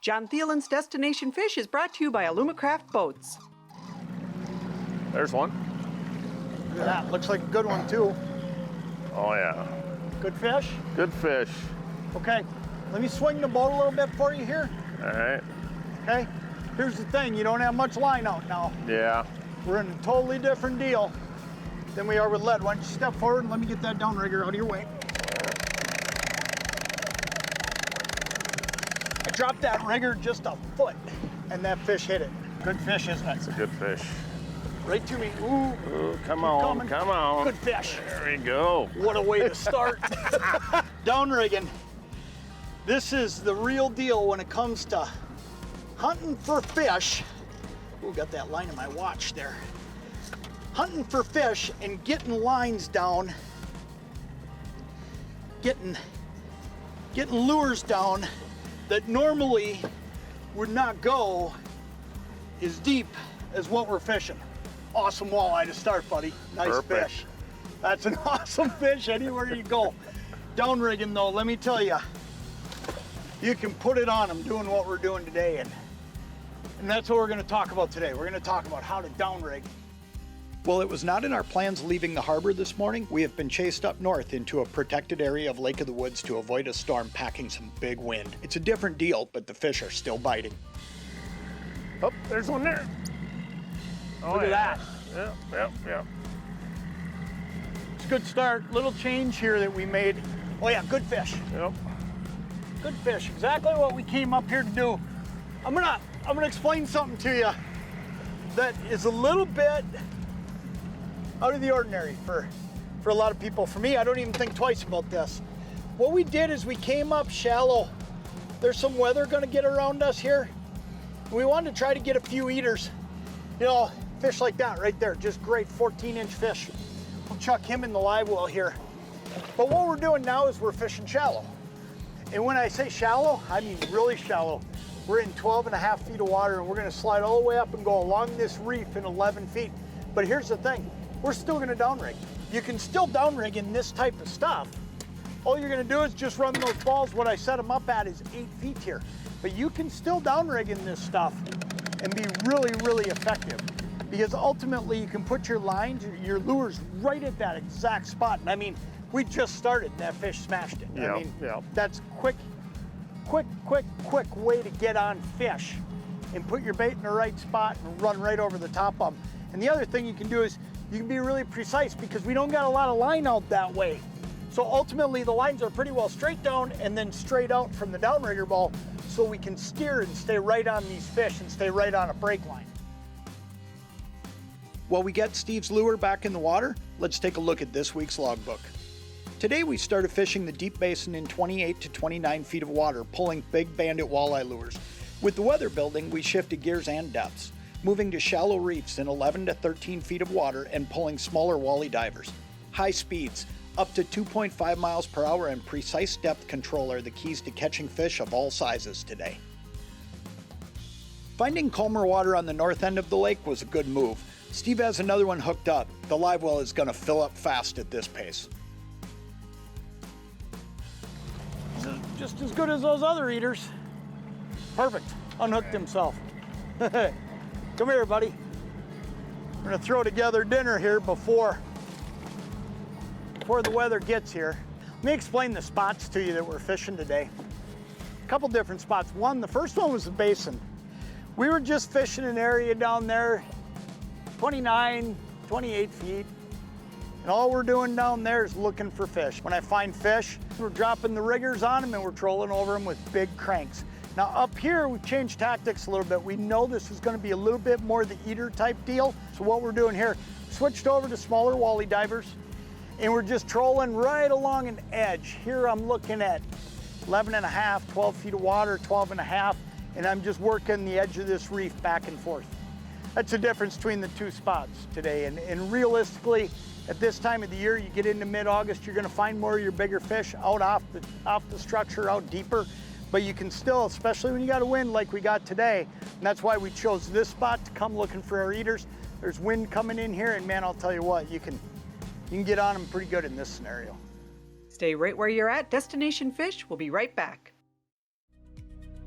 Jon Thelen's Destination-Fish is brought to you by Alumacraft Boats. There's one. Look at that, looks like a good one too. Oh yeah. Good fish? Good fish. Okay, let me swing the boat a little bit for you here. All right. Okay, here's the thing, you don't have much line out now. Yeah. We're in a totally different deal than we are with lead. Why don't you step forward and let me get that downrigger out of your way. I dropped that rigger just a foot and that fish hit it. Good fish, isn't it? It's a good fish. Right to me. Ooh. Ooh, come on, coming. come on. Good fish. There we go. What a way to start. Downrigging. This is the real deal when it comes to hunting for fish. Ooh, got that line in my watch there. Hunting for fish and getting lines down, getting lures down that normally would not go as deep as what we're fishing. Awesome walleye to start, buddy. Nice Perfect. fish. That's an awesome fish anywhere you go. Downrigging though, let me tell you, you can put it on them doing what we're doing today, and that's what we're going to talk about today. We're going to talk about how to downrig. Well, it was not in our plans leaving the harbor this morning. We have been chased up north into a protected area of Lake of the Woods to avoid a storm packing some big wind. It's a different deal, but the fish are still biting. Oh, there's one there. Oh, Look at that. Yep. It's a good start. Little change here that we made. Oh yeah, good fish. Yep. Good fish. Exactly what we came up here to do. I'm gonna explain something to you that is a little bit out of the ordinary for a lot of people. For me, I don't even think twice about this. What we did is we came up shallow. There's some weather gonna get around us here. We wanted to try to get a few eaters. You know, fish like that right there, just great 14-inch fish. We'll chuck him in the live well here. But what we're doing now is we're fishing shallow. And when I say shallow, I mean really shallow. We're in 12.5 feet of water, and we're gonna slide all the way up and go along this reef in 11 feet. But here's the thing, we're still gonna downrig. You can still downrig in this type of stuff. All you're gonna do is just run those balls. What I set them up at is 8 feet here. But you can still downrig in this stuff and be really, really effective. Because ultimately you can put your lines, your lures right at that exact spot. And I mean, we just started and that fish smashed it. Yep, I mean, yep. That's quick way to get on fish and put your bait in the right spot and run right over the top of them. And the other thing you can do is you can be really precise because we don't got a lot of line out that way. So ultimately the lines are pretty well straight down and then straight out from the downrigger ball, so we can steer and stay right on these fish and stay right on a break line. While we get Steve's lure back in the water, let's take a look at this week's logbook. Today we started fishing the deep basin in 28 to 29 feet of water, pulling big bandit walleye lures. With the weather building, we shifted gears and depths, moving to shallow reefs in 11 to 13 feet of water and pulling smaller walleye divers. High speeds, up to 2.5 miles per hour, and precise depth control are the keys to catching fish of all sizes today. Finding calmer water on the north end of the lake was a good move. Steve has another one hooked up. The live well is going to fill up fast at this pace. Just as good as those other eaters. Perfect. Unhooked himself. Come here, buddy. We're going to throw together dinner here before the weather gets here. Let me explain the spots to you that we're fishing today. A couple different spots. One, the first one was the basin. We were just fishing an area down there, 29, 28 feet. And all we're doing down there is looking for fish. When I find fish, we're dropping the riggers on them and we're trolling over them with big cranks. Now up here, we've changed tactics a little bit. We know this is gonna be a little bit more the eater type deal. So what we're doing here, switched over to smaller walleye divers, and we're just trolling right along an edge. Here I'm looking at 11.5, 12 feet of water, 12.5, and I'm just working the edge of this reef back and forth. That's the difference between the two spots today. And realistically, at this time of the year, you get into mid-August, you're gonna find more of your bigger fish out off the structure, out deeper. But you can still, especially when you got a wind like we got today, and that's why we chose this spot to come looking for our eaters. There's wind coming in here, and man, I'll tell you what, you can get on them pretty good in this scenario. Stay right where you're at. Destination Fish will be right back.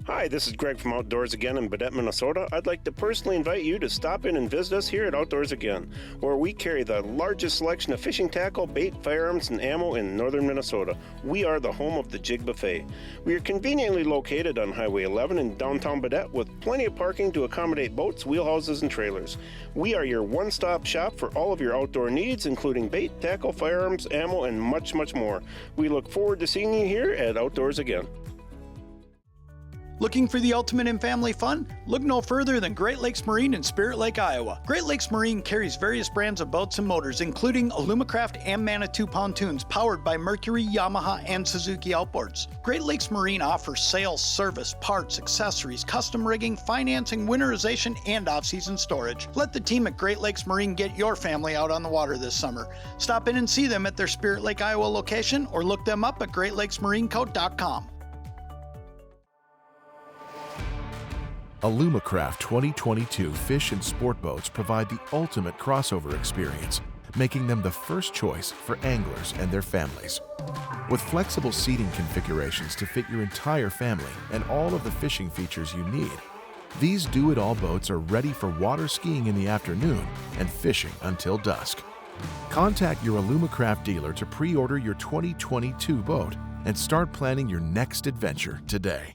Hi, Hi, this is Greg from Outdoors Again in Badette, Minnesota. I'd like to personally invite you to stop in and visit us here at Outdoors Again, where we carry the largest selection of fishing tackle, bait, firearms, and ammo in northern Minnesota. We are the home of the Jig Buffet. We are conveniently located on Highway 11 in downtown Badette with plenty of parking to accommodate boats, wheelhouses, and trailers. We are your one-stop shop for all of your outdoor needs, including bait, tackle, firearms, ammo, and much, much more. We look forward to seeing you here at Outdoors Again. Looking for the ultimate in family fun? Look no further than Great Lakes Marine in Spirit Lake, Iowa. Great Lakes Marine carries various brands of boats and motors, including Alumacraft and Manitou pontoons powered by Mercury, Yamaha, and Suzuki outboards. Great Lakes Marine offers sales, service, parts, accessories, custom rigging, financing, winterization, and off-season storage. Let the team at Great Lakes Marine get your family out on the water this summer. Stop in and see them at their Spirit Lake, Iowa location or look them up at greatlakesmarineco.com. Alumacraft 2022 fish and sport boats provide the ultimate crossover experience, making them the first choice for anglers and their families. With flexible seating configurations to fit your entire family and all of the fishing features you need, these do-it-all boats are ready for water skiing in the afternoon and fishing until dusk. Contact your Alumacraft dealer to pre-order your 2022 boat and start planning your next adventure today.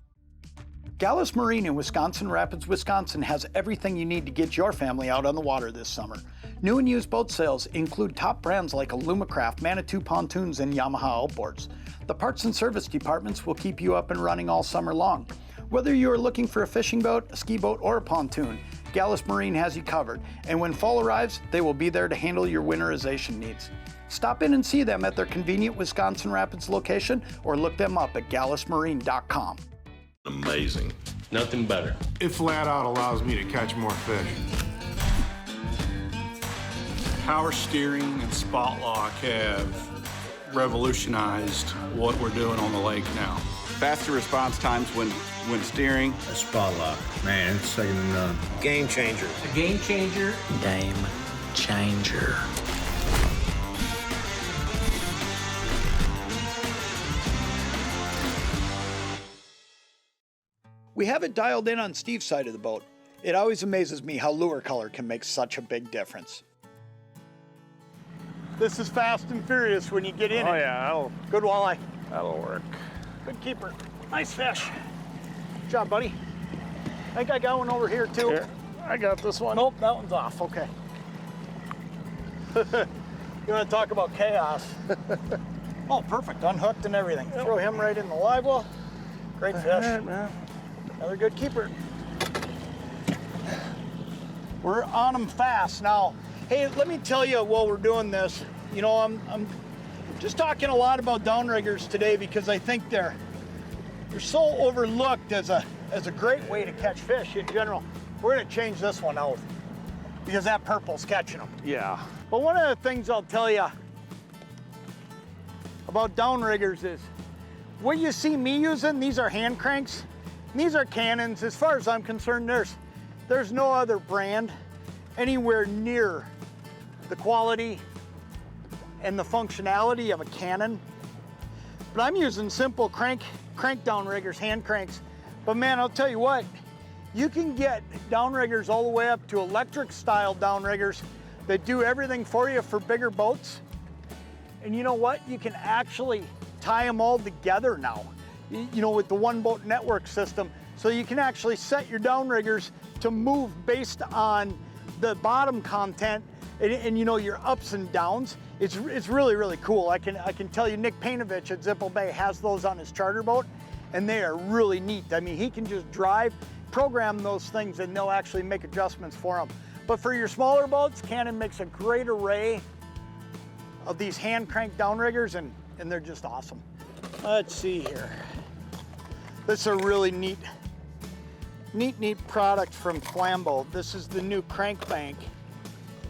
Gallus Marine in Wisconsin Rapids, Wisconsin has everything you need to get your family out on the water this summer. New and used boat sales include top brands like Alumacraft, Manitou pontoons, and Yamaha outboards. The parts and service departments will keep you up and running all summer long. Whether you are looking for a fishing boat, a ski boat, or a pontoon, Gallus Marine has you covered. And when fall arrives, they will be there to handle your winterization needs. Stop in and see them at their convenient Wisconsin Rapids location or look them up at gallusmarine.com. Amazing. Nothing better. It flat out allows me to catch more fish. Power steering and spot lock have revolutionized what we're doing on the lake now. Faster response times when steering. A spot lock, man, it's second to none. Game changer. A game changer. Game changer. We have it dialed in on Steve's side of the boat. It always amazes me how lure color can make such a big difference. This is fast and furious when you get in it. Oh yeah, Good walleye. that'll work. Good keeper. Nice fish. Good job, buddy. I think I got one over here too. Here, I got this one. Nope, that one's off. Okay. You want to talk about chaos? Oh, perfect. Unhooked and everything. Yep. Throw him right in the live well. Great fish. Right, man. Another good keeper. We're on them fast now. Hey, let me tell you while we're doing this, you know, I'm just talking a lot about downriggers today because I think they're so overlooked as a great way to catch fish in general. We're gonna change this one out because that purple's catching them. Yeah. But one of the things I'll tell you about downriggers is what you see me using, these are hand cranks. These are Cannons. As far as I'm concerned, there's no other brand anywhere near the quality and the functionality of a Cannon. But I'm using simple crank downriggers, hand cranks. But man, I'll tell you what, you can get downriggers all the way up to electric style downriggers that do everything for you for bigger boats. And you know what? You can actually tie them all together now, you know, with the one boat network system. So you can actually set your downriggers to move based on the bottom content and you know, your ups and downs. It's really, really cool. I can tell you Nick Painovich at Zippo Bay has those on his charter boat and they are really neat. I mean, he can just program those things and they'll actually make adjustments for them. But for your smaller boats, Cannon makes a great array of these hand crank downriggers and they're just awesome. Let's see here. This is a really neat product from Flambeau. This is the new crank bank.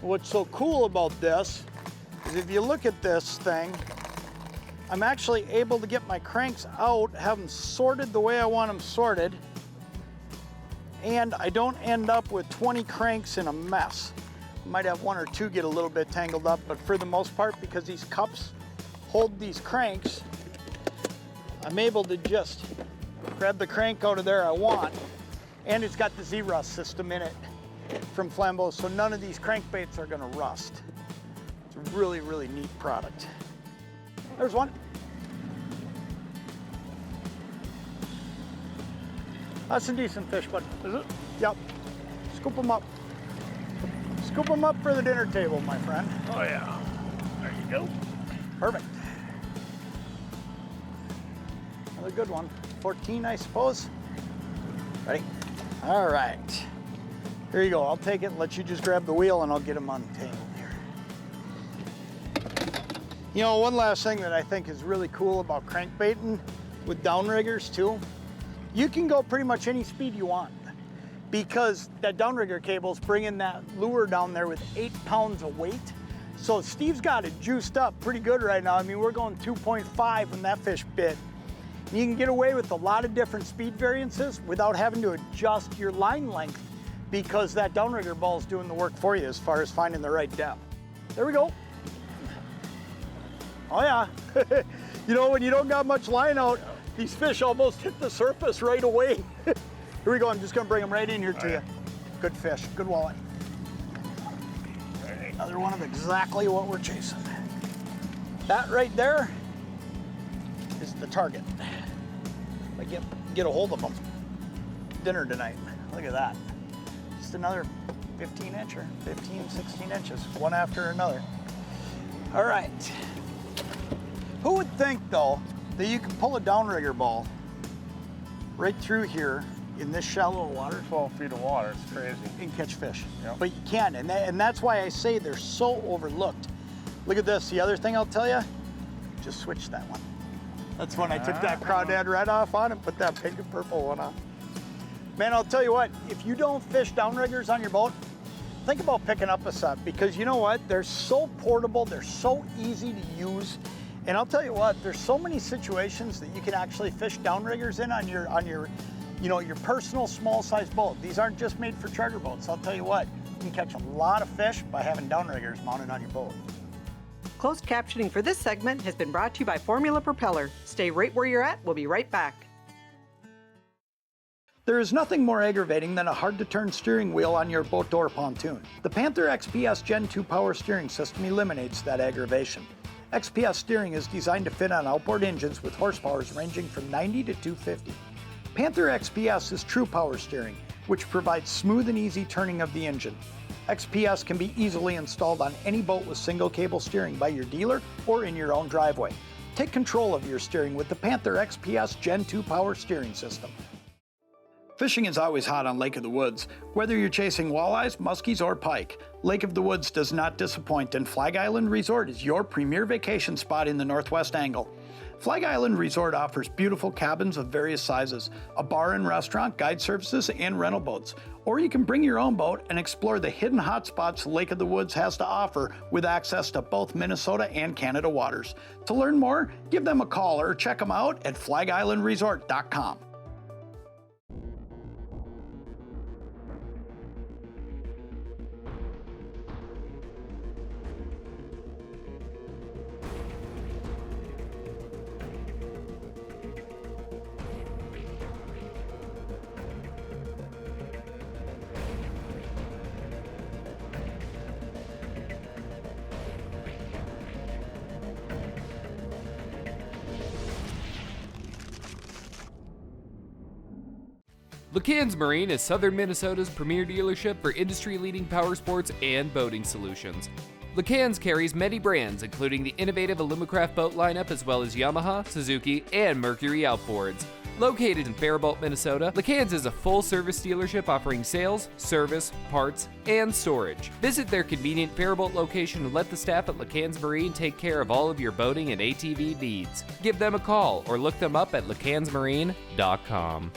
What's so cool about this is if you look at this thing, I'm actually able to get my cranks out, have them sorted the way I want them sorted, and I don't end up with 20 cranks in a mess. I might have one or two get a little bit tangled up, but for the most part, because these cups hold these cranks, I'm able to just grab the crank out of there I want, and it's got the Z-Rust system in it from Flambeau, so none of these crankbaits are gonna rust. It's a really, really neat product. There's one. That's a decent fish, bud. Is it? Yep. Scoop them up. Scoop them up for the dinner table, my friend. Oh yeah. There you go. Perfect. Another good one. 14, I suppose. Ready? All right. Here you go. I'll take it and let you just grab the wheel and I'll get them untangled here. You know, one last thing that I think is really cool about crankbaiting with downriggers too, you can go pretty much any speed you want because that downrigger cable's bringing that lure down there with 8 pounds of weight. So Steve's got it juiced up pretty good right now. I mean, we're going 2.5 when that fish bit. And you can get away with a lot of different speed variances without having to adjust your line length because that downrigger ball is doing the work for you as far as finding the right depth. There we go. Oh yeah. You know, when you don't got much line out, these fish almost hit the surface right away. Here we go, I'm just gonna bring them right in here to you. Good fish, good walleye. Another one of exactly what we're chasing. That right there is the target. I get a hold of them. Dinner tonight, look at that. Just another 15 incher, 15, 16 inches, one after another. All right. Who would think though, that you can pull a downrigger ball right through here in this shallow water? 12 feet of water, it's crazy. And catch fish. Yep. But you can, and that's why I say they're so overlooked. Look at this, the other thing I'll tell you, just switch that one. That's when I took that crawdad red off on and put that pink and purple one on. Man, I'll tell you what, if you don't fish downriggers on your boat, think about picking up a set because you know what, they're so portable, they're so easy to use. And I'll tell you what, there's so many situations that you can actually fish downriggers in on your you know, your personal small size boat. These aren't just made for charter boats. I'll tell you what, you can catch a lot of fish by having downriggers mounted on your boat. Closed captioning for this segment has been brought to you by Formula Propeller. Stay right where you're at. We'll be right back. There is nothing more aggravating than a hard-to-turn steering wheel on your boat or pontoon. The Panther XPS Gen 2 power steering system eliminates that aggravation. XPS steering is designed to fit on outboard engines with horsepowers ranging from 90 to 250. Panther XPS is true power steering, which provides smooth and easy turning of the engine. XPS can be easily installed on any boat with single cable steering by your dealer or in your own driveway. Take control of your steering with the Panther XPS Gen 2 power steering system. Fishing is always hot on Lake of the Woods. Whether you're chasing walleyes, muskies, or pike, Lake of the Woods does not disappoint, and Flag Island Resort is your premier vacation spot in the Northwest Angle. Flag Island Resort offers beautiful cabins of various sizes, a bar and restaurant, guide services, and rental boats. Or you can bring your own boat and explore the hidden hotspots Lake of the Woods has to offer with access to both Minnesota and Canada waters. To learn more, give them a call or check them out at flagislandresort.com. LeCans Marine is southern Minnesota's premier dealership for industry-leading power sports and boating solutions. LeCans carries many brands, including the innovative Alumacraft boat lineup, as well as Yamaha, Suzuki, and Mercury outboards. Located in Faribault, Minnesota, LeCans is a full-service dealership offering sales, service, parts, and storage. Visit their convenient Faribault location and let the staff at LeCans Marine take care of all of your boating and ATV needs. Give them a call or look them up at lecansmarine.com.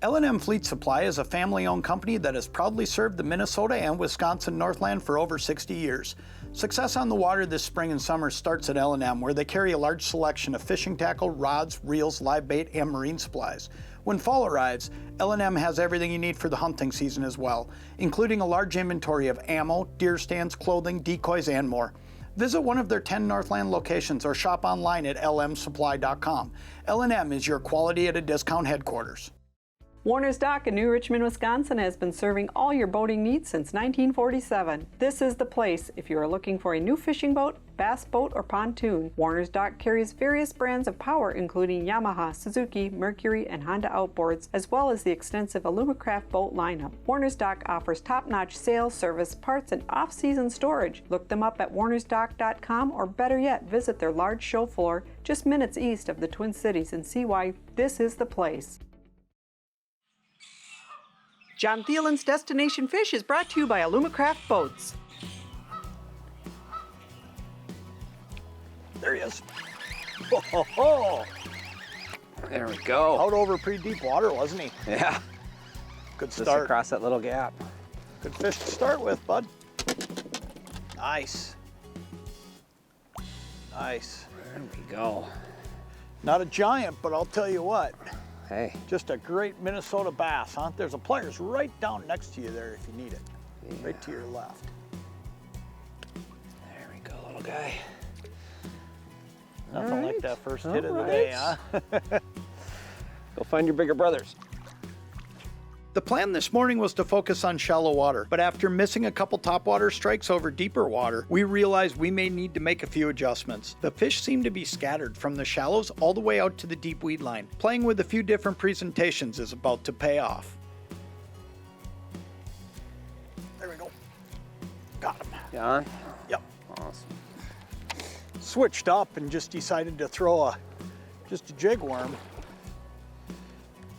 L&M Fleet Supply is a family-owned company that has proudly served the Minnesota and Wisconsin Northland for over 60 years. Success on the water this spring and summer starts at L&M, where they carry a large selection of fishing tackle, rods, reels, live bait, and marine supplies. When fall arrives, L&M has everything you need for the hunting season as well, including a large inventory of ammo, deer stands, clothing, decoys, and more. Visit one of their 10 Northland locations or shop online at lmsupply.com. L&M is your quality at a discount headquarters. Warner's Dock in New Richmond, Wisconsin has been serving all your boating needs since 1947. This is the place if you are looking for a new fishing boat, bass boat, or pontoon. Warner's Dock carries various brands of power including Yamaha, Suzuki, Mercury, and Honda outboards, as well as the extensive Alumacraft boat lineup. Warner's Dock offers top-notch sales, service, parts, and off-season storage. Look them up at warnersdock.com, or better yet, visit their large show floor just minutes east of the Twin Cities and see why this is the place. Jon Thelen's Destination-Fish is brought to you by Alumacraft Boats. There he is. Oh, there we go. Out over pretty deep water, wasn't he? Yeah. Good Just start. across that little gap. Good fish to start with, bud. Nice. Nice. There we go. Not a giant, but I'll tell you what. Hey. Just a great Minnesota bass, huh? There's a player's right down next to you there if you need it. Yeah. Right to your left. There we go, little guy. Nothing like that first hit of the day, huh? Go find your bigger brothers. The plan this morning was to focus on shallow water, but after missing a couple topwater strikes over deeper water, we realized we may need to make a few adjustments. The fish seem to be scattered from the shallows all the way out to the deep weed line. Playing with a few different presentations is about to pay off. There we go. Got him. Jon? Yep. Awesome. Switched up and just decided to throw just a jig worm.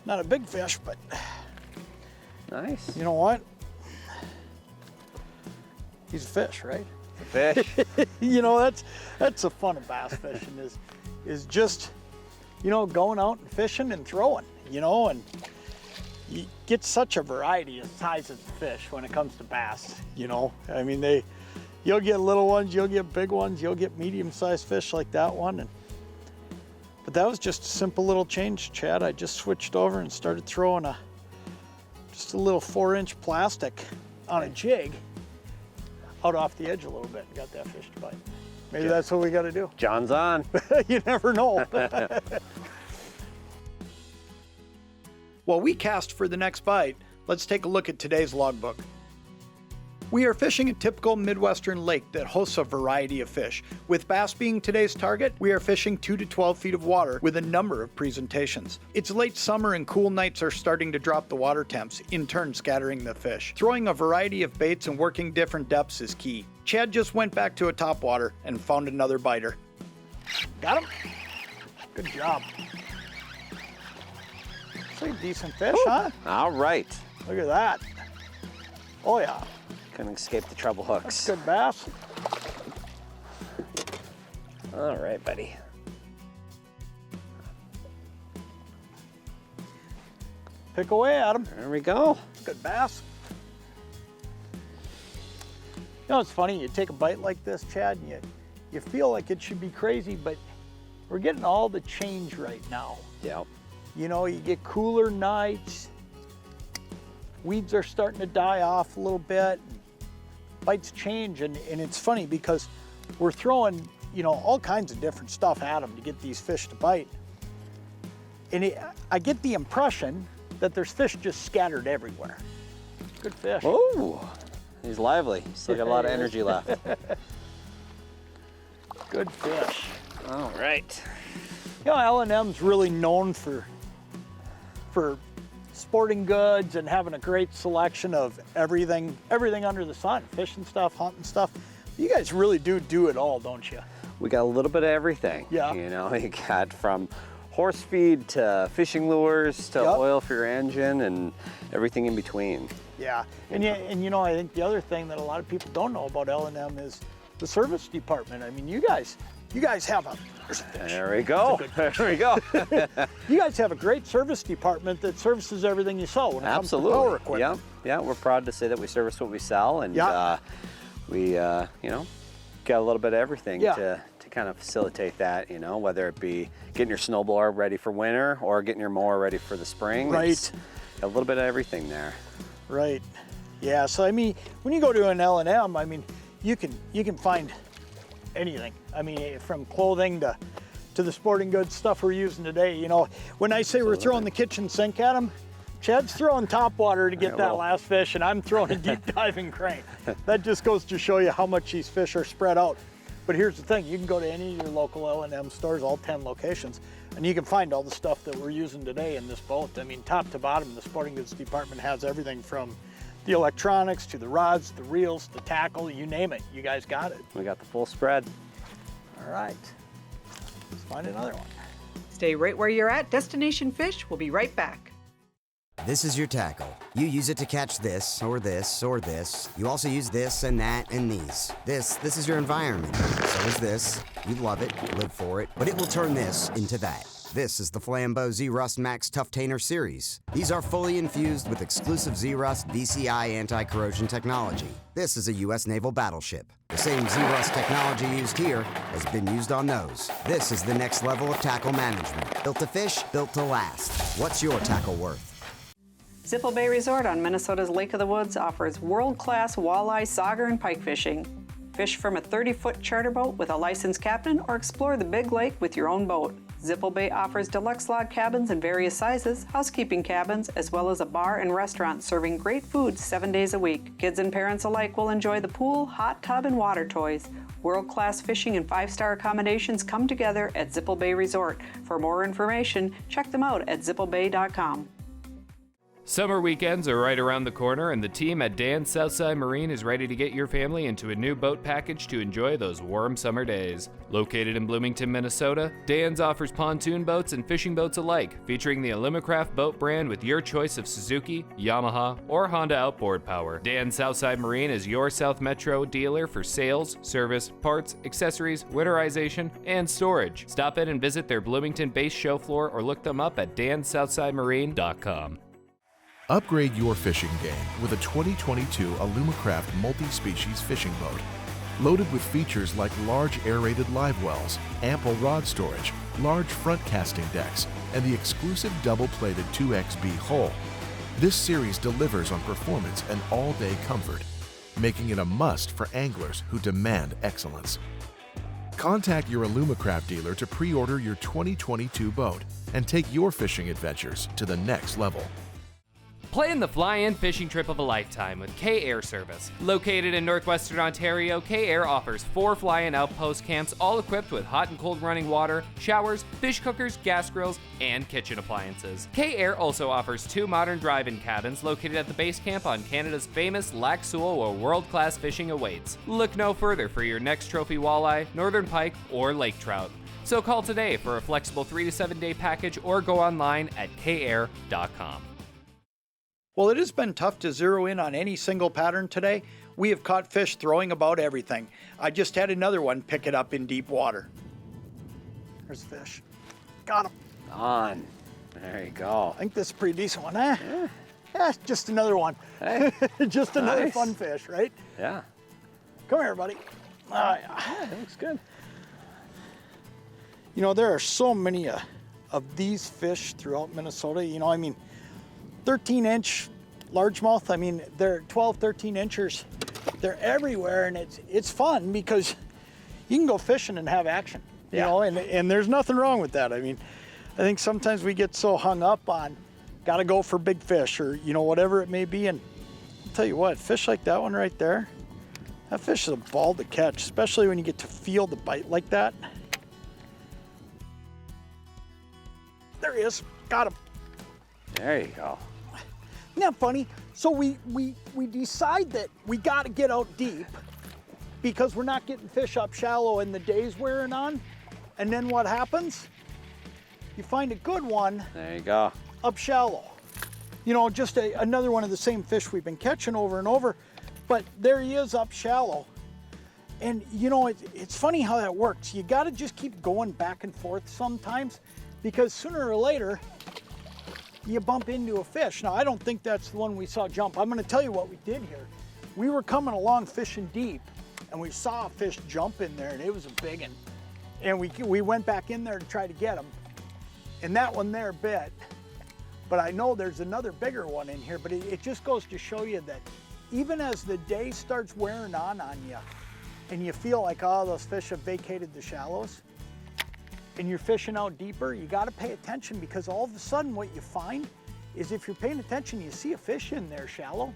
Not a big fish, but nice. You know what? He's a fish, right? A fish. You know, that's the fun of bass fishing is just, you know, going out and fishing and throwing, you know, and you get such a variety of sizes of fish when it comes to bass, you know. I mean, you'll get little ones, you'll get big ones, you'll get medium-sized fish like that one. But that was just a simple little change, Chad. I just switched over and started throwing just a little 4-inch plastic on a jig out off the edge a little bit and got that fish to bite. Maybe that's what we got to do. Jon's on. You never know. While we cast for the next bite, let's take a look at today's logbook. We are fishing a typical Midwestern lake that hosts a variety of fish. With bass being today's target, we are fishing 2 to 12 feet of water with a number of presentations. It's late summer and cool nights are starting to drop the water temps, in turn scattering the fish. Throwing a variety of baits and working different depths is key. Chad just went back to a topwater and found another biter. Got him? Good job. It's a decent fish, huh? All right. Look at that. Oh yeah. Couldn't escape the treble hooks. That's good bass. All right, buddy. Pick away at him. There we go. Good bass. You know, it's funny, you take a bite like this, Chad, and you feel like it should be crazy, but we're getting all the change right now. Yep. You know, you get cooler nights, weeds are starting to die off a little bit, bites change, and it's funny because we're throwing, you know, all kinds of different stuff at them to get these fish to bite. And I get the impression that there's fish just scattered everywhere. Good fish. Oh, he's lively. Still got a lot of energy left. Good fish. All right. You know, L&M's really known for sporting goods and having a great selection of everything under the sun, fishing stuff, hunting stuff. You guys really do it all, don't you? We got a little bit of everything. Yeah. You know, you got from horse feed to fishing lures to oil for your engine and everything in between. Yeah, and you know, I think the other thing that a lot of people don't know about L&M is the service department. I mean, you guys have a, there's a fish. There we go. There we go. You guys have a great service department that services everything you sell when it comes to power equipment. Yeah, we're proud to say that we service what we sell, and we, you know, got a little bit of everything to kind of facilitate that, you know, whether it be getting your snowblower ready for winter or getting your mower ready for the spring. Right. It's a little bit of everything there. Right. Yeah, so I mean, when you go to an L&M, I mean, you can find anything. I mean, from clothing to the sporting goods stuff we're using today. You know, when I say we're throwing the kitchen sink at them, Chad's throwing top water to get that last fish, and I'm throwing a deep diving crank. That just goes to show you how much these fish are spread out. But here's the thing, you can go to any of your local L&M stores, all 10 locations, and you can find all the stuff that we're using today in this boat. I mean, top to bottom, the sporting goods department has everything from the electronics to the rods, the reels, the tackle, you name it. You guys got it. We got the full spread. All right, let's find another one. Stay right where you're at. Destination-Fish will be right back. This is your tackle. You use it to catch this, or this, or this. You also use this and that and these. This is your environment. So is this. You love it, live for it, but it will turn this into that. This is the Flambeau Z-Rust Max Tough Tainer series. These are fully infused with exclusive Z-Rust VCI anti-corrosion technology. This is a U.S. naval battleship. The same Z-Rust technology used here has been used on those. This is the next level of tackle management. Built to fish, built to last. What's your tackle worth? Zippel Bay Resort on Minnesota's Lake of the Woods offers world-class walleye, sauger, and pike fishing. Fish from a 30-foot charter boat with a licensed captain or explore the big lake with your own boat. Zippel Bay offers deluxe log cabins in various sizes, housekeeping cabins, as well as a bar and restaurant serving great food 7 days a week. Kids and parents alike will enjoy the pool, hot tub, and water toys. World-class fishing and 5-star accommodations come together at Zippel Bay Resort. For more information, check them out at zippelbay.com. Summer weekends are right around the corner, and the team at Dan's Southside Marine is ready to get your family into a new boat package to enjoy those warm summer days. Located in Bloomington, Minnesota, Dan's offers pontoon boats and fishing boats alike, featuring the Alumacraft boat brand with your choice of Suzuki, Yamaha, or Honda outboard power. Dan's Southside Marine is your South Metro dealer for sales, service, parts, accessories, winterization, and storage. Stop in and visit their Bloomington-based show floor or look them up at dansouthsidemarine.com. Upgrade your fishing game with a 2022 Alumacraft multi-species fishing boat. Loaded with features like large aerated live wells, ample rod storage, large front casting decks, and the exclusive double-plated 2XB hull. This series delivers on performance and all-day comfort, making it a must for anglers who demand excellence. Contact your Alumacraft dealer to pre-order your 2022 boat and take your fishing adventures to the next level. Plan the fly-in fishing trip of a lifetime with K-Air Service. Located in northwestern Ontario, K-Air offers 4 fly-in outpost camps, all equipped with hot and cold running water, showers, fish cookers, gas grills, and kitchen appliances. K-Air also offers 2 modern drive-in cabins located at the base camp on Canada's famous Lac Seul, where world-class fishing awaits. Look no further for your next trophy walleye, northern pike, or lake trout. So call today for a flexible 3 to 7 day package or go online at kair.com. Well, it has been tough to zero in on any single pattern today. We have caught fish throwing about everything. I just had another one pick it up in deep water. There's a fish. Got him. On. There you go. I think this is a pretty decent one, eh? Yeah, just another one. Hey. Just another fun fish, right? Yeah. Come here, buddy. Yeah, that looks good. You know, there are so many of these fish throughout Minnesota. You know, I mean, 13-inch largemouth, I mean, they're 12, 13 inchers. They're everywhere, and it's fun because you can go fishing and have action, you know, and there's nothing wrong with that. I mean, I think sometimes we get so hung up on gotta go for big fish or, you know, whatever it may be. And I'll tell you what, fish like that one right there, that fish is a ball to catch, especially when you get to feel the bite like that. There he is, got him. There you go. Isn't that funny? So we decide that we got to get out deep because we're not getting fish up shallow and the day's wearing on. And then what happens? You find a good one. There you go. Up shallow. You know, just another one of the same fish we've been catching over and over. But there he is up shallow. And you know, it's funny how that works. You got to just keep going back and forth sometimes because sooner or later, you bump into a fish. Now, I don't think that's the one we saw jump. I'm gonna tell you what we did here. We were coming along fishing deep and we saw a fish jump in there and it was a big one. And we went back in there to try to get him. And that one there bit. But I know there's another bigger one in here, but it just goes to show you that even as the day starts wearing on you, and you feel like, oh, those fish have vacated the shallows, and you're fishing out deeper, you got to pay attention, because all of a sudden what you find is if you're paying attention, you see a fish in there shallow,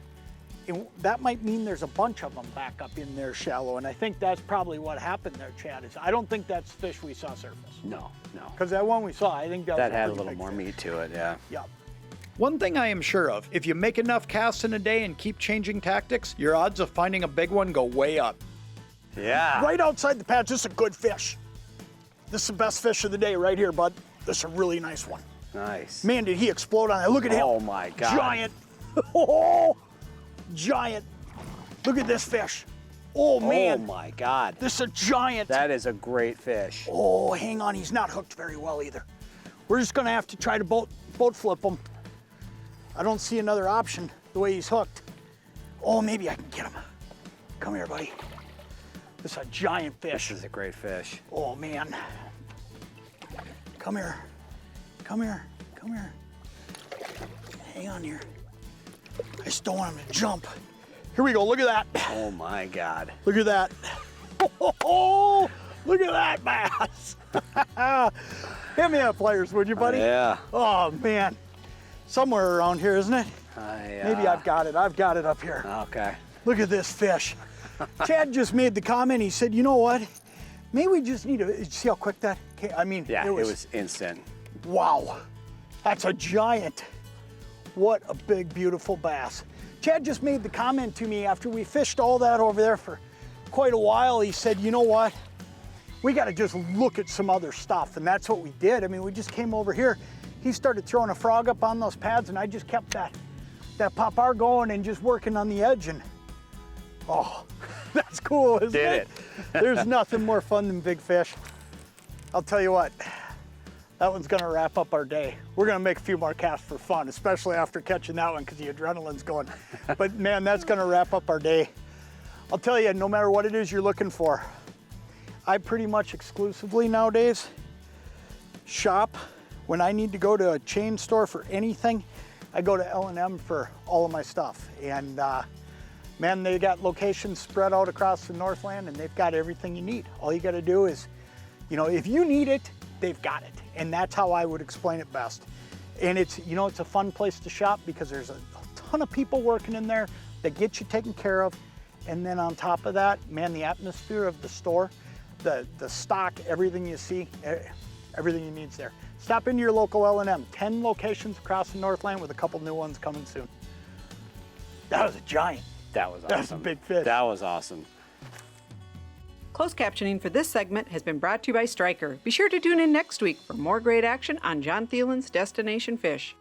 and that might mean there's a bunch of them back up in there shallow, and I think that's probably what happened there, Chad. Is I don't think that's fish we saw surface. No. Because that one we saw, I think that had a little more meat to it, yeah. Yeah. One thing I am sure of, if you make enough casts in a day and keep changing tactics, your odds of finding a big one go way up. Yeah. Right outside the pads, this is a good fish. This is the best fish of the day right here, bud. This is a really nice one. Nice. Man, did he explode on that. Look at him. Oh my God. Giant. Oh, giant. Look at this fish. Oh man. Oh my God. This is a giant. That is a great fish. Oh, hang on, he's not hooked very well either. We're just gonna have to try to boat flip him. I don't see another option the way he's hooked. Oh, maybe I can get him. Come here, buddy. This is a giant fish. This is a great fish. Oh man. Come here. Come here. Come here. Hang on here. I just don't want him to jump. Here we go. Look at that. Oh my God. Look at that. Oh, look at that bass. Hit me up, players, would you, buddy? Yeah. Oh man. Somewhere around here, isn't it? Maybe I've got it. I've got it up here. Okay. Look at this fish. Chad just made the comment. He said, you know what? Maybe we just need to, did you see how quick that came? I mean, yeah, it was instant. Wow. That's a giant. What a big, beautiful bass. Chad just made the comment to me after we fished all that over there for quite a while. He said, you know what? We got to just look at some other stuff. And that's what we did. I mean, we just came over here. He started throwing a frog up on those pads, and I just kept that popar going and just working on the edge. And oh, that's cool, isn't it? There's nothing more fun than big fish. I'll tell you what, that one's gonna wrap up our day. We're gonna make a few more casts for fun, especially after catching that one because the adrenaline's going. But man, that's gonna wrap up our day. I'll tell you, no matter what it is you're looking for, I pretty much exclusively nowadays shop. When I need to go to a chain store for anything, I go to L&M for all of my stuff. And man, they got locations spread out across the Northland, and they've got everything you need. All you gotta do is, you know, if you need it, they've got it. And that's how I would explain it best. And it's, you know, it's a fun place to shop because there's a ton of people working in there that get you taken care of. And then on top of that, man, the atmosphere of the store, the stock, everything you see, everything you need's there. Stop into your local L&M. 10 locations across the Northland with a couple new ones coming soon. That was a giant. That was awesome. That was a big fish. That was awesome. Closed captioning for this segment has been brought to you by Stryker. Be sure to tune in next week for more great action on Jon Thelen's Destination-Fish.